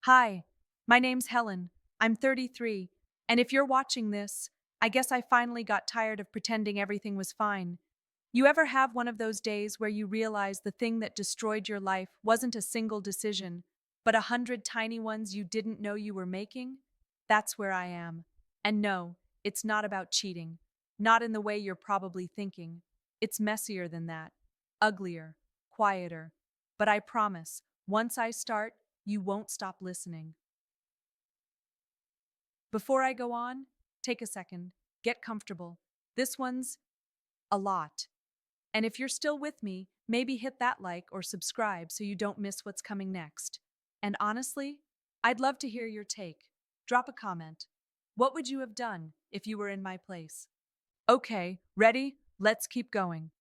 Hi, my name's Helen. I'm 33, and if you're watching this, I guess I finally got tired of pretending everything was fine. You ever have one of those days where you realize the thing that destroyed your life wasn't a single decision, but 100 tiny ones you didn't know you were making? That's where I am. And no, it's not about cheating. Not in the way you're probably thinking. It's messier than that. Uglier. Quieter. But I promise, once I start, you won't stop listening. Before I go on, take a second, get comfortable. This one's a lot. And if you're still with me, maybe hit that like or subscribe so you don't miss what's coming next. And honestly, I'd love to hear your take. Drop a comment. What would you have done if you were in my place? Okay, ready? Let's keep going.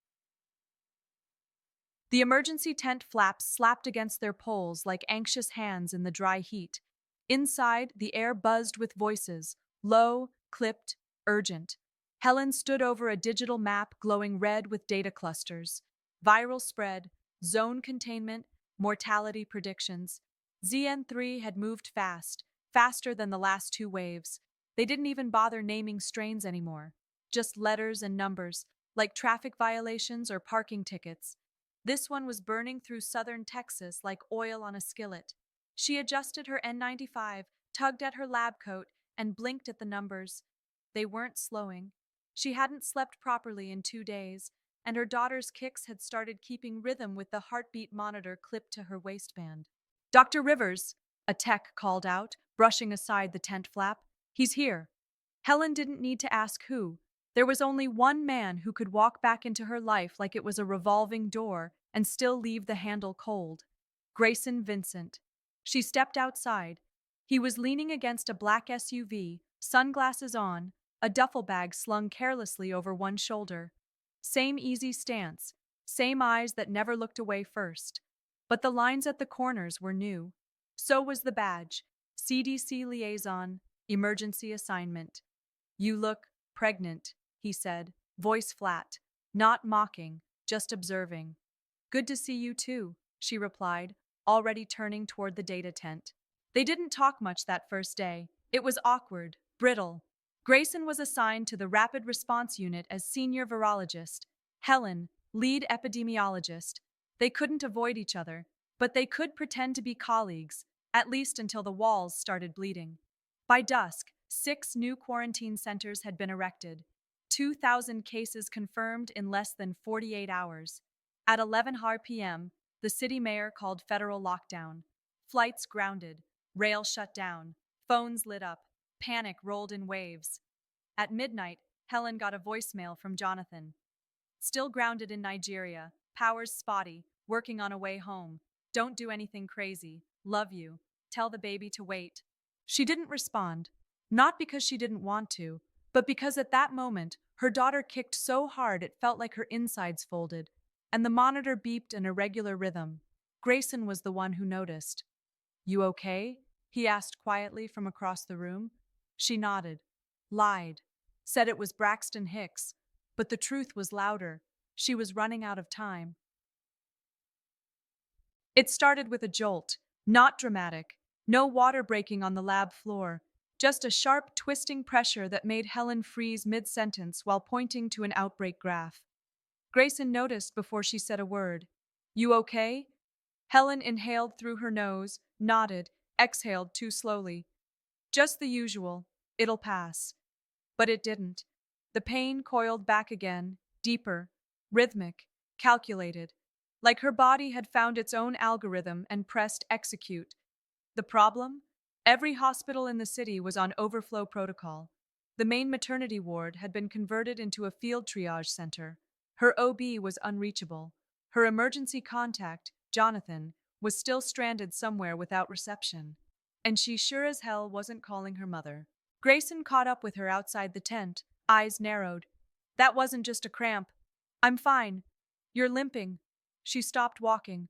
The emergency tent flaps slapped against their poles like anxious hands in the dry heat. Inside, the air buzzed with voices, low, clipped, urgent. Helen stood over a digital map glowing red with data clusters. Viral spread, zone containment, mortality predictions. ZN3 had moved fast, faster than the last two waves. They didn't even bother naming strains anymore. Just letters and numbers, like traffic violations or parking tickets. This one was burning through southern Texas like oil on a skillet. She adjusted her N95, tugged at her lab coat, and blinked at the numbers. They weren't slowing. She hadn't slept properly in 2 days, and her daughter's kicks had started keeping rhythm with the heartbeat monitor clipped to her waistband. Dr. Rivers, a tech called out, brushing aside the tent flap. He's here. Helen didn't need to ask who. There was only one man who could walk back into her life like it was a revolving door and still leave the handle cold. Grayson Vincent. She stepped outside. He was leaning against a black SUV, sunglasses on, a duffel bag slung carelessly over one shoulder. Same easy stance, same eyes that never looked away first. But the lines at the corners were new. So was the badge. CDC Liaison, Emergency Assignment. You look pregnant, he said, voice flat, not mocking, just observing. Good to see you too, she replied, already turning toward the data tent. They didn't talk much that first day. It was awkward, brittle. Grayson was assigned to the Rapid Response Unit as senior virologist, Helen, lead epidemiologist. They couldn't avoid each other, but they could pretend to be colleagues, at least until the walls started bleeding. By dusk, 6 new quarantine centers had been erected. 2,000 cases confirmed in less than 48 hours. At 11 p.m., the city mayor called federal lockdown. Flights grounded, rail shut down, phones lit up, panic rolled in waves. At midnight, Helen got a voicemail from Jonathan. Still grounded in Nigeria, powers spotty, working on a way home. Don't do anything crazy. Love you. Tell the baby to wait. She didn't respond, not because she didn't want to, but because at that moment, her daughter kicked so hard it felt like her insides folded, and the monitor beeped an irregular rhythm. Grayson was the one who noticed. You okay? He asked quietly from across the room. She nodded, lied, said it was Braxton Hicks, but the truth was louder. She was running out of time. It started with a jolt, not dramatic, no water breaking on the lab floor, just a sharp, twisting pressure that made Helen freeze mid-sentence while pointing to an outbreak graph. Grayson noticed before she said a word. You okay? Helen inhaled through her nose, nodded, exhaled too slowly. Just the usual. It'll pass. But it didn't. The pain coiled back again, deeper, rhythmic, calculated, like her body had found its own algorithm and pressed execute. The problem? Every hospital in the city was on overflow protocol. The main maternity ward had been converted into a field triage center. Her OB was unreachable. Her emergency contact, Jonathan, was still stranded somewhere without reception. And she sure as hell wasn't calling her mother. Grayson caught up with her outside the tent, eyes narrowed. That wasn't just a cramp. I'm fine. You're limping. She stopped walking.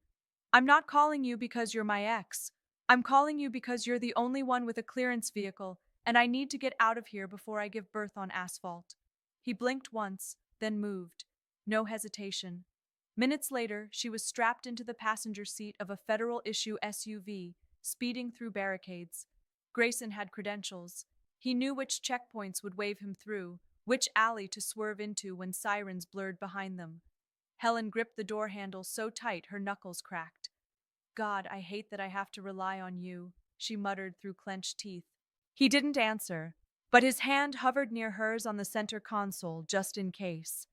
I'm not calling you because you're my ex. I'm calling you because you're the only one with a clearance vehicle, and I need to get out of here before I give birth on asphalt. He blinked once, then moved. No hesitation. Minutes later, she was strapped into the passenger seat of a federal-issue SUV, speeding through barricades. Grayson had credentials. He knew which checkpoints would wave him through, which alley to swerve into when sirens blurred behind them. Helen gripped the door handle so tight her knuckles cracked. God, I hate that I have to rely on you, she muttered through clenched teeth. He didn't answer, but his hand hovered near hers on the center console just in case.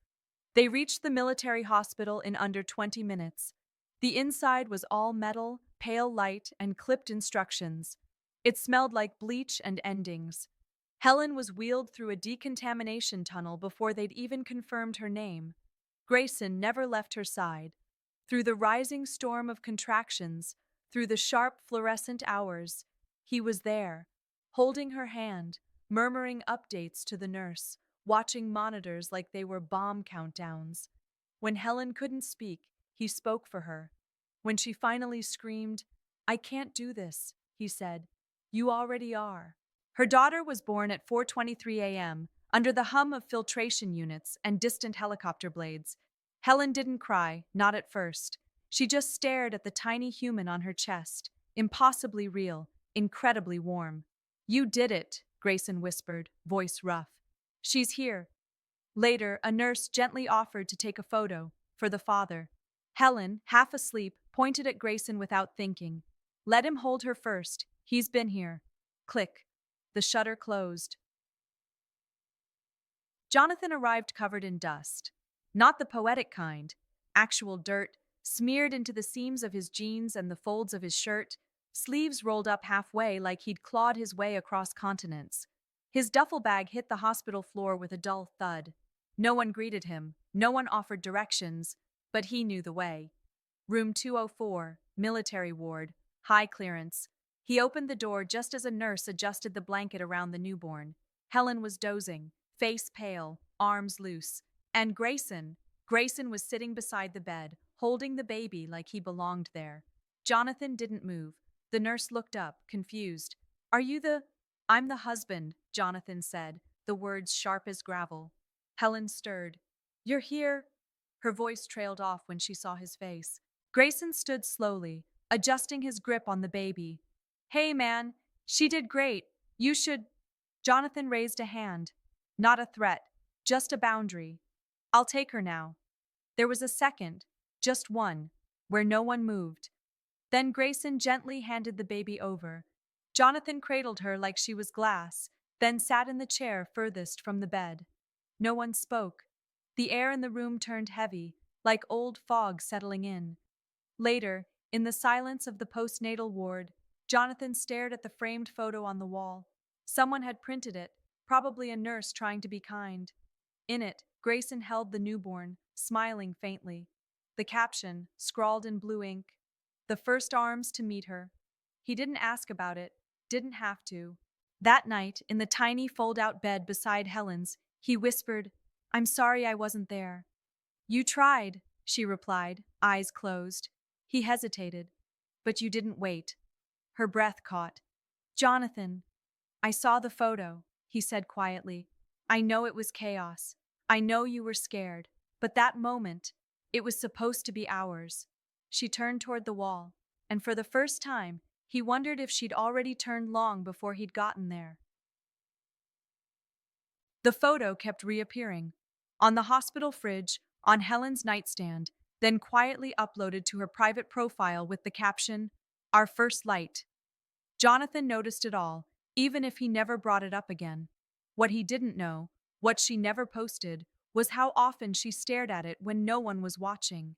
They reached the military hospital in under 20 minutes. The inside was all metal, pale light, and clipped instructions. It smelled like bleach and endings. Helen was wheeled through a decontamination tunnel before they'd even confirmed her name. Grayson never left her side. Through the rising storm of contractions, through the sharp fluorescent hours, he was there, holding her hand, murmuring updates to the nurse, watching monitors like they were bomb countdowns. When Helen couldn't speak, he spoke for her. When she finally screamed, "I can't do this," he said, "You already are." Her daughter was born at 4:23 a.m., under the hum of filtration units and distant helicopter blades. Helen didn't cry, not at first. She just stared at the tiny human on her chest, impossibly real, incredibly warm. "You did it," Grayson whispered, voice rough. "She's here." Later, a nurse gently offered to take a photo, for the father. Helen, half asleep, pointed at Grayson without thinking. "Let him hold her first. He's been here." Click. The shutter closed. Jonathan arrived covered in dust. Not the poetic kind. Actual dirt, smeared into the seams of his jeans and the folds of his shirt, sleeves rolled up halfway like he'd clawed his way across continents. His duffel bag hit the hospital floor with a dull thud. No one greeted him, no one offered directions, but he knew the way. Room 204, military ward, high clearance. He opened the door just as a nurse adjusted the blanket around the newborn. Helen was dozing, face pale, arms loose. And Grayson was sitting beside the bed, holding the baby like he belonged there. Jonathan didn't move. The nurse looked up, confused. "Are you the—" "I'm the husband," Jonathan said, the words sharp as gravel. Helen stirred. "You're here?" Her voice trailed off when she saw his face. Grayson stood slowly, adjusting his grip on the baby. "Hey, man, she did great. You should—" Jonathan raised a hand. Not a threat, just a boundary. "I'll take her now." There was a second, just one, where no one moved. Then Grayson gently handed the baby over. Jonathan cradled her like she was glass, then sat in the chair furthest from the bed. No one spoke. The air in the room turned heavy, like old fog settling in. Later, in the silence of the postnatal ward, Jonathan stared at the framed photo on the wall. Someone had printed it, probably a nurse trying to be kind. In it, Grayson held the newborn, smiling faintly. The caption, scrawled in blue ink, "The first arms to meet her." He didn't ask about it, didn't have to. That night, in the tiny fold-out bed beside Helen's, he whispered, "I'm sorry I wasn't there." "You tried," she replied, eyes closed. He hesitated. "But you didn't wait." Her breath caught. "Jonathan." "I saw the photo," he said quietly. "I know it was chaos. I know you were scared. But that moment, it was supposed to be ours." She turned toward the wall, and for the first time, he wondered if she'd already turned long before he'd gotten there. The photo kept reappearing. On the hospital fridge, on Helen's nightstand, then quietly uploaded to her private profile with the caption, "Our first light." Jonathan noticed it all, even if he never brought it up again. What he didn't know, what she never posted, was how often she stared at it when no one was watching.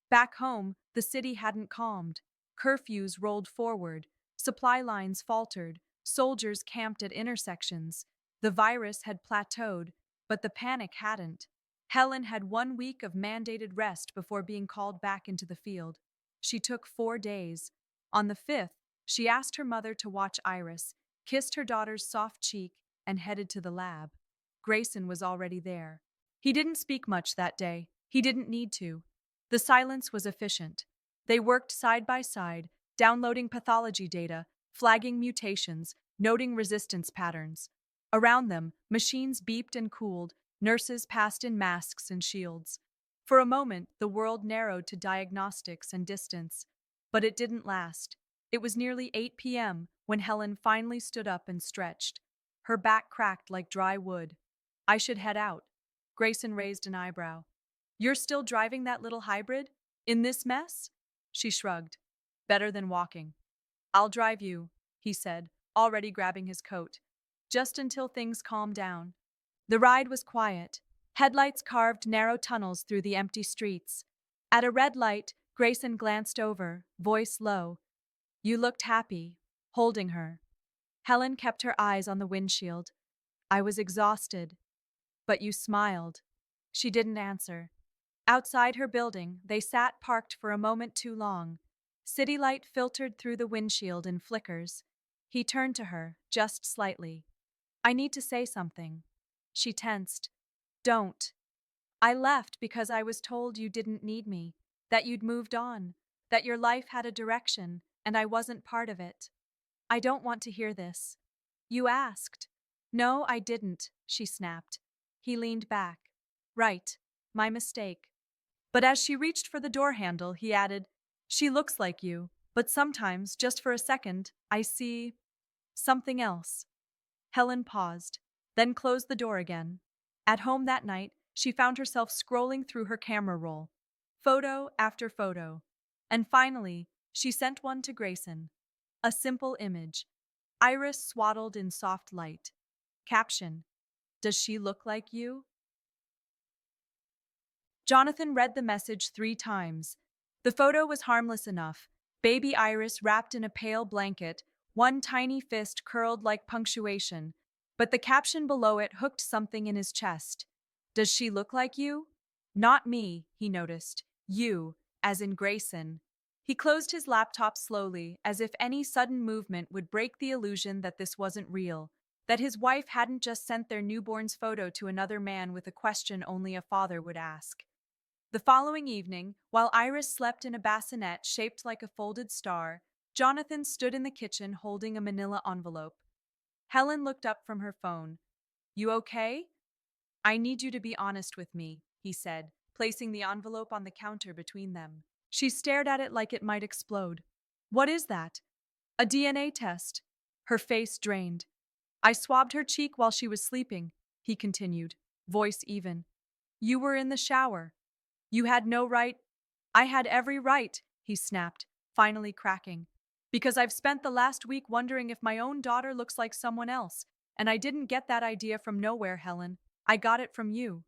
Back home, the city hadn't calmed. Curfews rolled forward, supply lines faltered, soldiers camped at intersections. The virus had plateaued, but the panic hadn't. Helen had 1 week of mandated rest before being called back into the field. She took 4 days. On the 5th, she asked her mother to watch Iris, kissed her daughter's soft cheek, and headed to the lab. Grayson was already there. He didn't speak much that day. He didn't need to. The silence was efficient. They worked side by side, downloading pathology data, flagging mutations, noting resistance patterns. Around them, machines beeped and cooled, nurses passed in masks and shields. For a moment, the world narrowed to diagnostics and distance. But it didn't last. It was nearly 8 p.m. when Helen finally stood up and stretched. Her back cracked like dry wood. I should head out. Grayson raised an eyebrow. You're still driving that little hybrid? In this mess? She shrugged. Better than walking. I'll drive you, he said, already grabbing his coat. Just until things calmed down. The ride was quiet. Headlights carved narrow tunnels through the empty streets. At a red light, Grayson glanced over, voice low. You looked happy, holding her. Helen kept her eyes on the windshield. I was exhausted. But you smiled. She didn't answer. Outside her building, they sat parked for a moment too long. City light filtered through the windshield in flickers. He turned to her, just slightly. I need to say something. She tensed. Don't. I left because I was told you didn't need me, that you'd moved on, that your life had a direction, and I wasn't part of it. I don't want to hear this. You asked. No, I didn't, she snapped. He leaned back. Right, my mistake. But as she reached for the door handle, he added, She looks like you, but sometimes, just for a second, I see something else. Helen paused, then closed the door again. At home that night, she found herself scrolling through her camera roll, photo after photo. And finally, she sent one to Grayson. A simple image. Iris swaddled in soft light. Caption, Does she look like you? Jonathan read the message 3 times. The photo was harmless enough. Baby Iris wrapped in a pale blanket, one tiny fist curled like punctuation. But the caption below it hooked something in his chest. Does she look like you? Not me, he noticed. You, as in Grayson. He closed his laptop slowly, as if any sudden movement would break the illusion that this wasn't real, that his wife hadn't just sent their newborn's photo to another man with a question only a father would ask. The following evening, while Iris slept in a bassinet shaped like a folded star, Jonathan stood in the kitchen holding a manila envelope. Helen looked up from her phone. You okay? I need you to be honest with me, he said, placing the envelope on the counter between them. She stared at it like it might explode. What is that? A DNA test. Her face drained. I swabbed her cheek while she was sleeping, he continued, voice even. You were in the shower. You had no right. I had every right, he snapped, finally cracking. Because I've spent the last week wondering if my own daughter looks like someone else, and I didn't get that idea from nowhere, Helen. I got it from you.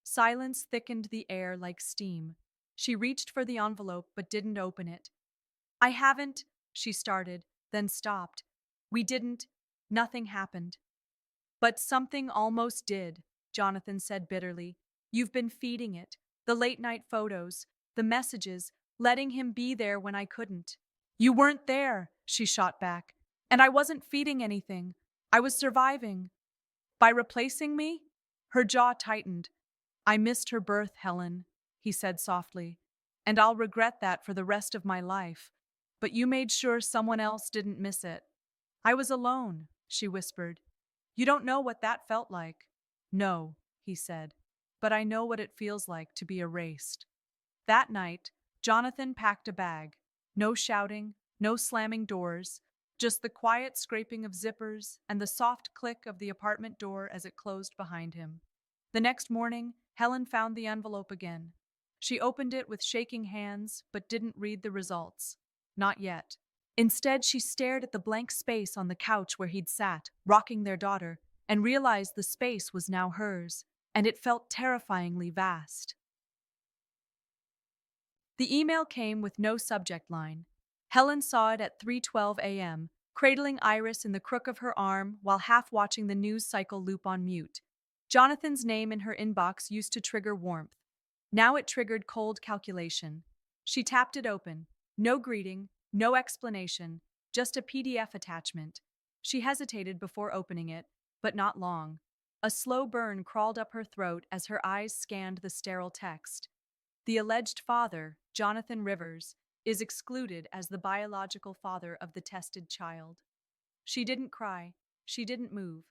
Silence thickened the air like steam. She reached for the envelope but didn't open it. I haven't, she started, then stopped. We didn't. Nothing happened. But something almost did, Jonathan said bitterly. You've been feeding it. The late-night photos, the messages, letting him be there when I couldn't. You weren't there, she shot back. And I wasn't feeding anything. I was surviving. By replacing me? Her jaw tightened. I missed her birth, Helen, he said softly. And I'll regret that for the rest of my life. But you made sure someone else didn't miss it. I was alone, she whispered. You don't know what that felt like. No, he said. But I know what it feels like to be erased. That night, Jonathan packed a bag. No shouting, no slamming doors, just the quiet scraping of zippers and the soft click of the apartment door as it closed behind him. The next morning, Helen found the envelope again. She opened it with shaking hands, but didn't read the results. Not yet. Instead, she stared at the blank space on the couch where he'd sat, rocking their daughter, and realized the space was now hers, and it felt terrifyingly vast. The email came with no subject line. Helen saw it at 3:12 a.m., cradling Iris in the crook of her arm while half watching the news cycle loop on mute. Jonathan's name in her inbox used to trigger warmth. Now it triggered cold calculation. She tapped it open. No greeting, no explanation, just a PDF attachment. She hesitated before opening it, but not long. A slow burn crawled up her throat as her eyes scanned the sterile text. The alleged father, Jonathan Rivers, is excluded as the biological father of the tested child. She didn't cry. She didn't move.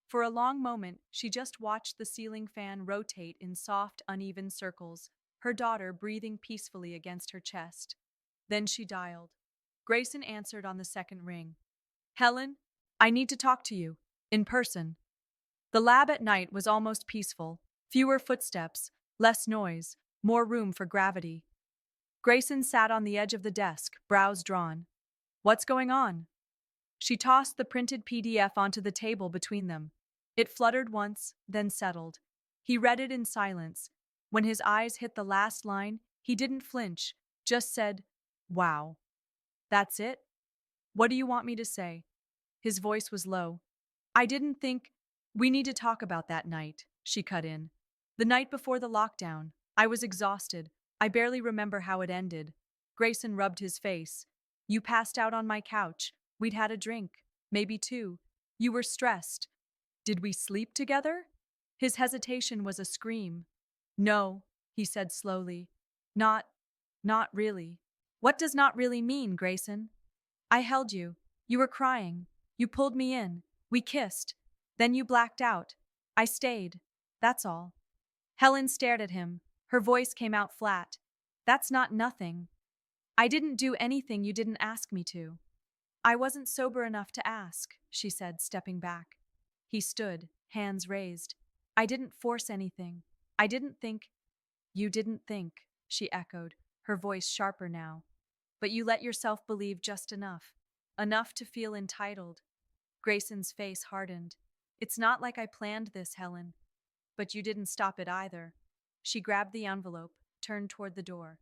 For a long moment, she just watched the ceiling fan rotate in soft, uneven circles, her daughter breathing peacefully against her chest. Then she dialed. Grayson answered on the second ring. Helen, I need to talk to you. In person. The lab at night was almost peaceful. Fewer footsteps, less noise, more room for gravity. Grayson sat on the edge of the desk, brows drawn. What's going on? She tossed the printed PDF onto the table between them. It fluttered once, then settled. He read it in silence. When his eyes hit the last line, he didn't flinch, just said, "Wow." That's it? What do you want me to say? His voice was low. I didn't think. We need to talk about that night, she cut in. The night before the lockdown. I was exhausted. I barely remember how it ended. Grayson rubbed his face. You passed out on my couch. We'd had a drink. Maybe two. You were stressed. Did we sleep together? His hesitation was a scream. No, he said slowly. Not really. What does not really mean, Grayson? I held you. You were crying. You pulled me in. We kissed. Then you blacked out. I stayed. That's all. Helen stared at him. Her voice came out flat. That's not nothing. I didn't do anything you didn't ask me to. I wasn't sober enough to ask, she said, stepping back. He stood, hands raised. I didn't force anything. I didn't think. You didn't think, she echoed, her voice sharper now. But you let yourself believe just enough. Enough to feel entitled. Grayson's face hardened. It's not like I planned this, Helen. But you didn't stop it either. She grabbed the envelope, turned toward the door.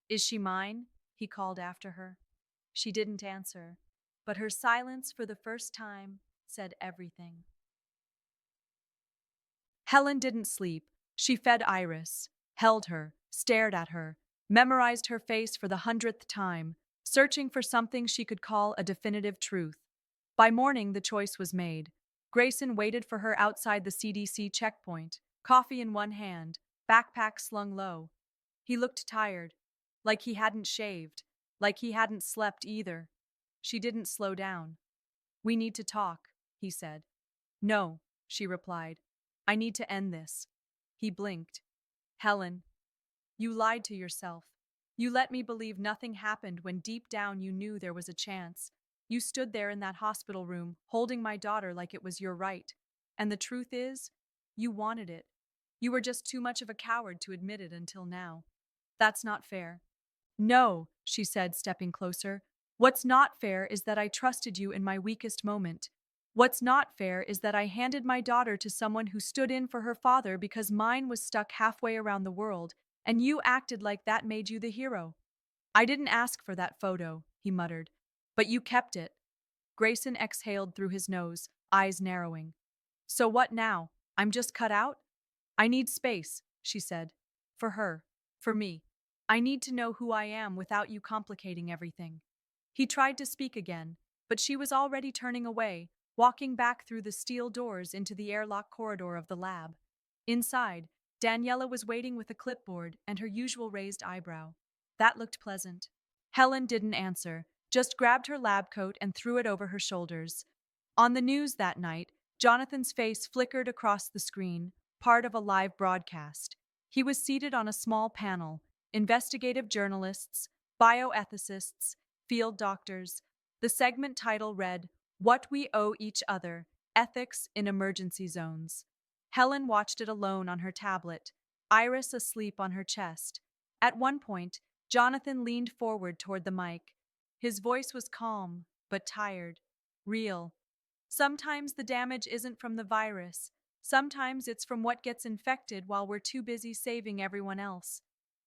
Is she mine? He called after her. She didn't answer, but her silence for the first time said everything. Helen didn't sleep. She fed Iris, held her, stared at her, memorized her face for the 100th time, searching for something she could call a definitive truth. By morning, the choice was made. Grayson waited for her outside the CDC checkpoint, coffee in one hand, backpack slung low. He looked tired, like he hadn't shaved, like he hadn't slept either. She didn't slow down. We need to talk, he said. No, she replied. I need to end this. He blinked. Helen, you lied to yourself. You let me believe nothing happened when deep down you knew there was a chance. You stood there in that hospital room, holding my daughter like it was your right. And the truth is, you wanted it. You were just too much of a coward to admit it until now. That's not fair. No, she said, stepping closer. What's not fair is that I trusted you in my weakest moment. What's not fair is that I handed my daughter to someone who stood in for her father because mine was stuck halfway around the world, and you acted like that made you the hero. I didn't ask for that photo, he muttered, but you kept it. Grayson exhaled through his nose, eyes narrowing. So what now? I'm just cut out? I need space, she said. For her. For me. I need to know who I am without you complicating everything. He tried to speak again, but she was already turning away, walking back through the steel doors into the airlock corridor of the lab. Inside, Daniela was waiting with a clipboard and her usual raised eyebrow. That looked pleasant. Helen didn't answer, just grabbed her lab coat and threw it over her shoulders. On the news that night, Jonathan's face flickered across the screen, part of a live broadcast. He was seated on a small panel, investigative journalists, bioethicists, field doctors. The segment title read, What We Owe Each Other, Ethics in Emergency Zones. Helen watched it alone on her tablet, Iris asleep on her chest. At one point, Jonathan leaned forward toward the mic. His voice was calm, but tired, real. Sometimes the damage isn't from the virus. Sometimes it's from what gets infected while we're too busy saving everyone else.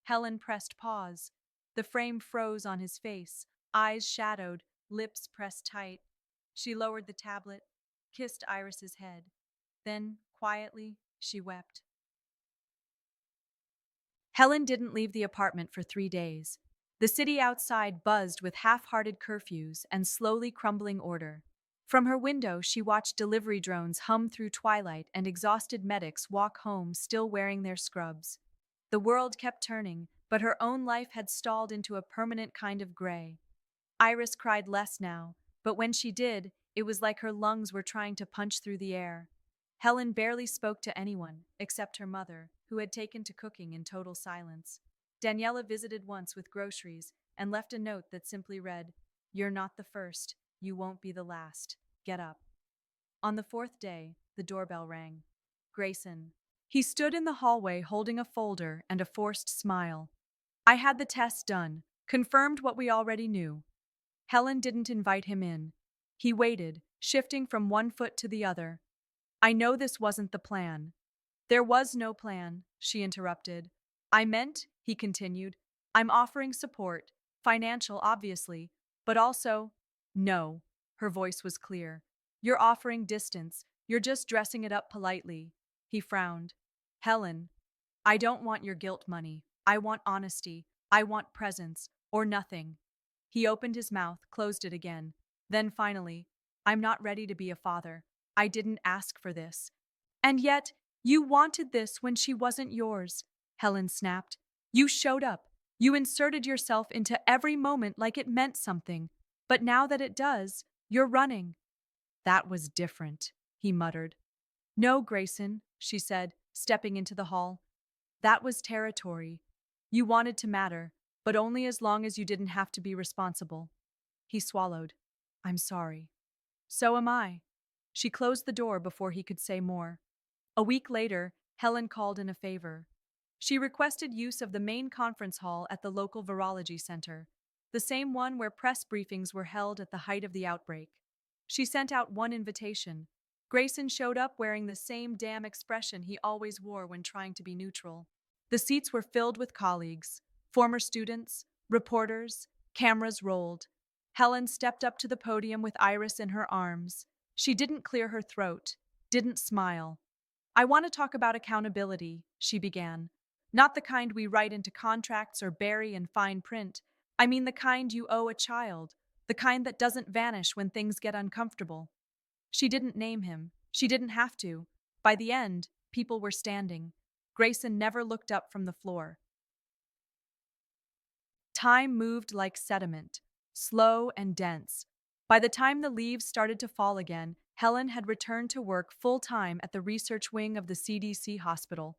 Helen pressed pause. The frame froze on his face, eyes shadowed, lips pressed tight. She lowered the tablet, kissed Iris's head. Then, quietly, she wept. Helen didn't leave the apartment for 3 days. The city outside buzzed with half-hearted curfews and slowly crumbling order. From her window, she watched delivery drones hum through twilight and exhausted medics walk home still wearing their scrubs. The world kept turning, but her own life had stalled into a permanent kind of gray. Iris cried less now, but when she did, it was like her lungs were trying to punch through the air. Helen barely spoke to anyone, except her mother, who had taken to cooking in total silence. Daniela visited once with groceries and left a note that simply read, You're not the first. You won't be the last. Get up. On the fourth day, the doorbell rang. Grayson. He stood in the hallway holding a folder and a forced smile. I had the test done, confirmed what we already knew. Helen didn't invite him in. He waited, shifting from one foot to the other. I know this wasn't the plan. There was no plan, she interrupted. I meant, he continued, I'm offering support, financial obviously, but also, no, her voice was clear. You're offering distance, you're just dressing it up politely. He frowned. Helen, I don't want your guilt money. I want honesty. I want presence, or nothing. He opened his mouth, closed it again. Then finally, I'm not ready to be a father. I didn't ask for this. And yet, you wanted this when she wasn't yours, Helen snapped. You showed up. You inserted yourself into every moment like it meant something. But now that it does, you're running. That was different, he muttered. No, Grayson, she said, stepping into the hall. That was territory. You wanted to matter, but only as long as you didn't have to be responsible. He swallowed. I'm sorry. So am I. She closed the door before he could say more. A week later, Helen called in a favor. She requested use of the main conference hall at the local virology center, the same one where press briefings were held at the height of the outbreak. She sent out one invitation. Grayson showed up wearing the same damn expression he always wore when trying to be neutral. The seats were filled with colleagues, former students, reporters, cameras rolled. Helen stepped up to the podium with Iris in her arms. She didn't clear her throat, didn't smile. I want to talk about accountability, she began. Not the kind we write into contracts or bury in fine print. I mean the kind you owe a child, the kind that doesn't vanish when things get uncomfortable. She didn't name him. She didn't have to. By the end, people were standing. Grayson never looked up from the floor. Time moved like sediment, slow and dense. By the time the leaves started to fall again, Helen had returned to work full-time at the research wing of the CDC hospital.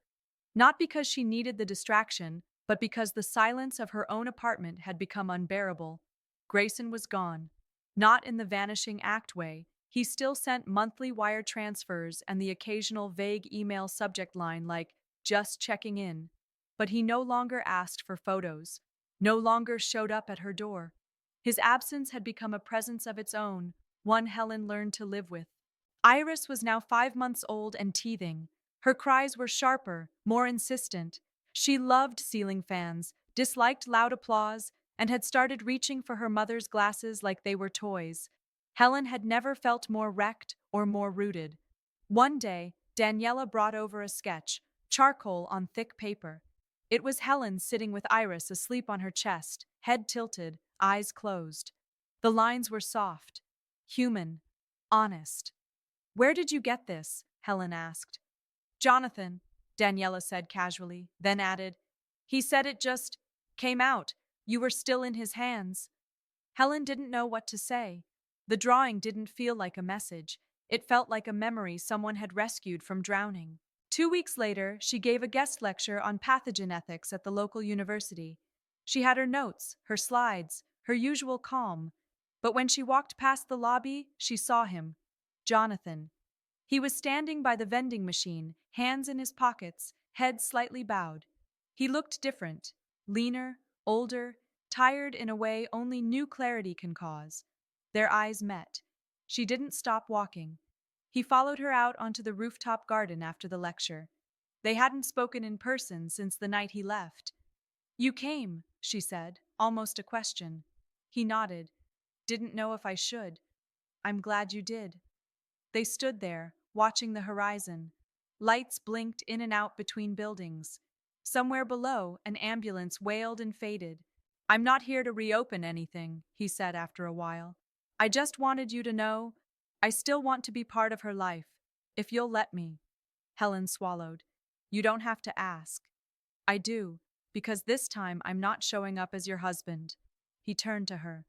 Not because she needed the distraction, but because the silence of her own apartment had become unbearable. Grayson was gone. Not in the vanishing act way. He still sent monthly wire transfers and the occasional vague email subject line like, just checking in. But he no longer asked for photos, no longer showed up at her door. His absence had become a presence of its own, one Helen learned to live with. Iris was now 5 months old and teething. Her cries were sharper, more insistent. She loved ceiling fans, disliked loud applause, and had started reaching for her mother's glasses like they were toys. Helen had never felt more wrecked or more rooted. One day, Daniela brought over a sketch, charcoal on thick paper. It was Helen sitting with Iris asleep on her chest, head tilted, eyes closed. The lines were soft, human, honest. Where did you get this? Helen asked. Jonathan, Daniela said casually, then added, he said it just came out. You were still in his hands. Helen didn't know what to say. The drawing didn't feel like a message. It felt like a memory someone had rescued from drowning. 2 weeks later, she gave a guest lecture on pathogen ethics at the local university. She had her notes, her slides, her usual calm. But when she walked past the lobby, she saw him. Jonathan. He was standing by the vending machine, hands in his pockets, head slightly bowed. He looked different, leaner, older, tired in a way only new clarity can cause. Their eyes met. She didn't stop walking. He followed her out onto the rooftop garden after the lecture. They hadn't spoken in person since the night he left. You came, she said, almost a question. He nodded. Didn't know if I should. I'm glad you did. They stood there, watching the horizon. Lights blinked in and out between buildings. Somewhere below, an ambulance wailed and faded. I'm not here to reopen anything, he said after a while. I just wanted you to know, I still want to be part of her life, if you'll let me. Helen swallowed. You don't have to ask. I do, because this time I'm not showing up as your husband. He turned to her.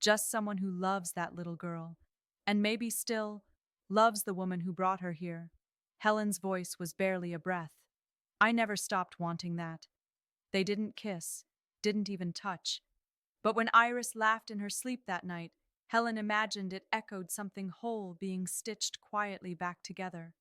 Just someone who loves that little girl, and maybe still loves the woman who brought her here. Helen's voice was barely a breath. I never stopped wanting that. They didn't kiss, didn't even touch. But when Iris laughed in her sleep that night, Helen imagined it echoed something whole being stitched quietly back together.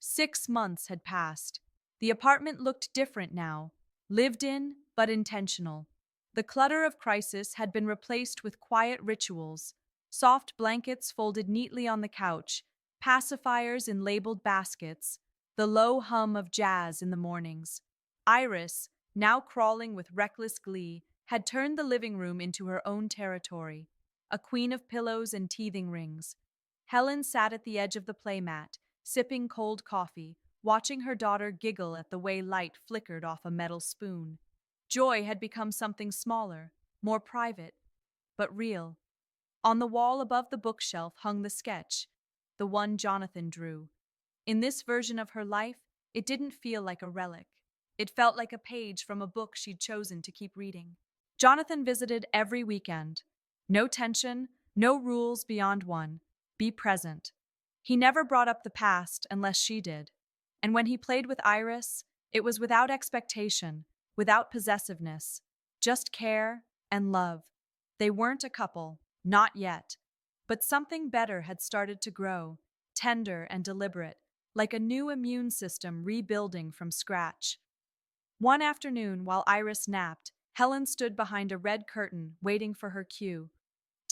6 months had passed. The apartment looked different now, lived in but intentional. The clutter of crisis had been replaced with quiet rituals, soft blankets folded neatly on the couch, pacifiers in labeled baskets, the low hum of jazz in the mornings. Iris, now crawling with reckless glee, had turned the living room into her own territory, a queen of pillows and teething rings. Helen sat at the edge of the playmat, sipping cold coffee, watching her daughter giggle at the way light flickered off a metal spoon. Joy had become something smaller, more private, but real. On the wall above the bookshelf hung the sketch, the one Jonathan drew. In this version of her life, it didn't feel like a relic. It felt like a page from a book she'd chosen to keep reading. Jonathan visited every weekend. No tension, no rules beyond one. Be present. He never brought up the past unless she did. And when he played with Iris, it was without expectation, without possessiveness, just care and love. They weren't a couple, not yet. But something better had started to grow, tender and deliberate, like a new immune system rebuilding from scratch. One afternoon, while Iris napped, Helen stood behind a red curtain, waiting for her cue.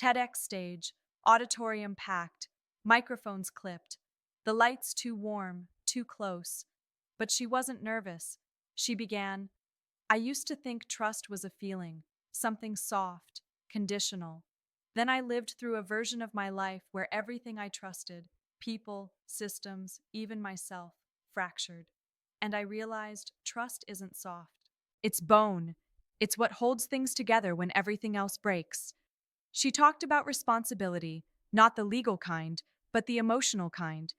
TEDx stage, auditorium packed, microphones clipped, the lights too warm, too close. But she wasn't nervous. She began, I used to think trust was a feeling, something soft, conditional. Then I lived through a version of my life where everything I trusted, people, systems, even myself, fractured. And I realized trust isn't soft. It's bone. It's what holds things together when everything else breaks. She talked about responsibility, not the legal kind, but the emotional kind,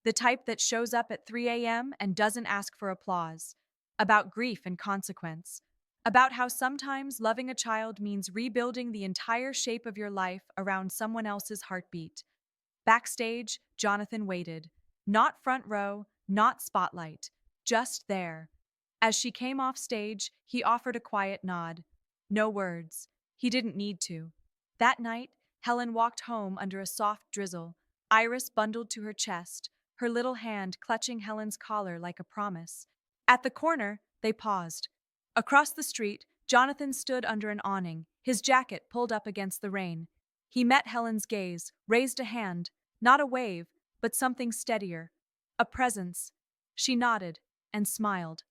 the type that shows up at 3 a.m. and doesn't ask for applause, about grief and consequence, about how sometimes loving a child means rebuilding the entire shape of your life around someone else's heartbeat. Backstage, Jonathan waited. Not front row, not spotlight, just there. As she came off stage, he offered a quiet nod. No words. He didn't need to. That night, Helen walked home under a soft drizzle, Iris bundled to her chest, her little hand clutching Helen's collar like a promise. At the corner, they paused. Across the street, Jonathan stood under an awning, his jacket pulled up against the rain. He met Helen's gaze, raised a hand, not a wave, but something steadier, a presence. She nodded and smiled.